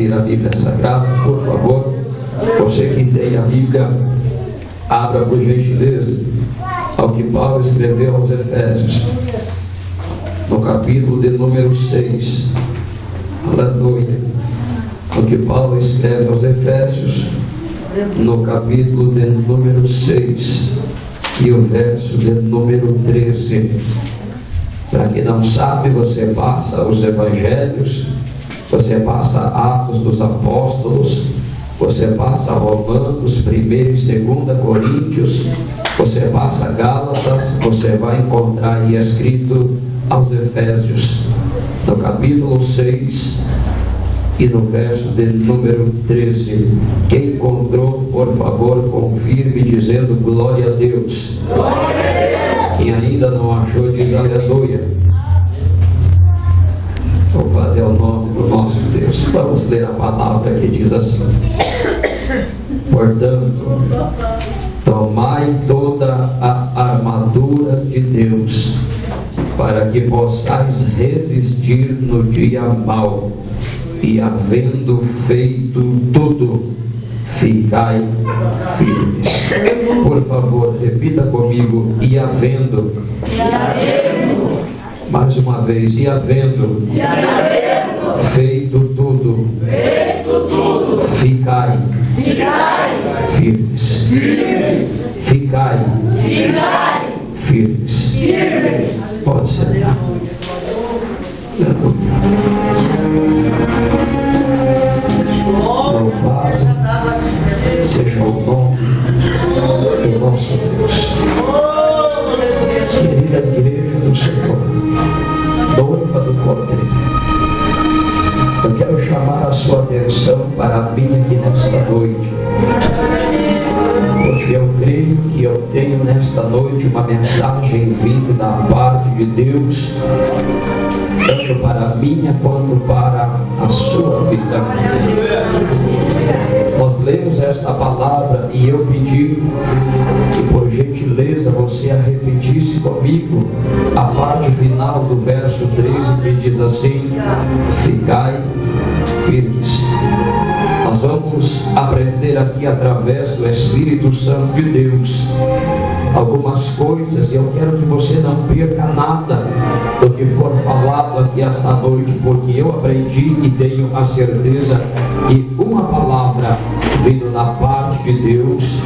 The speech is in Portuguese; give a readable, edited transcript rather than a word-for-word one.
abrir a Bíblia Sagrada, por favor. Você que tem a Bíblia, abra por gentileza ao que Paulo escreveu aos Efésios, no capítulo de número 6. Aleluia. O que Paulo escreve aos Efésios, no capítulo de número 6 e o verso de número 13. Para quem não sabe, você passa os Evangelhos, você passa Atos dos Apóstolos, você passa Romanos, 1 e 2 Coríntios, você passa Gálatas, você vai encontrar aí escrito aos Efésios, no capítulo 6 e no verso de número 13. Quem encontrou, por favor, confirme dizendo glória a Deus. Glória a Deus. Quem ainda não achou, diz aleluia. Louvado é o nome do nosso Deus. Vamos ler a palavra que diz assim: portanto, tomai toda a armadura de Deus, para que possais resistir no dia mau, e havendo feito tudo, ficai firmes. Por favor, repita comigo: e havendo. Mais uma vez: e havendo feito tudo, ficai firmes. Ficai firmes. Pode ser. Louvado seja o nome do nosso Deus. Querida igreja do Senhor, noiva do Cordeiro, eu quero chamar a sua atenção para mim aqui nesta noite, porque eu creio que eu tenho nesta noite uma mensagem vinda da parte de Deus, tanto para a minha quanto para a sua vida. Nós lemos esta palavra e eu pedi que, por gentileza, você a repetisse comigo a parte final do verso 13, que diz assim: ficai firmes. Nós vamos aprender aqui, através do Espírito Santo de Deus, algumas coisas, e eu quero que você não perca nada do que for falado aqui esta noite, porque eu aprendi e tenho a certeza que uma palavra vindo da parte de Deus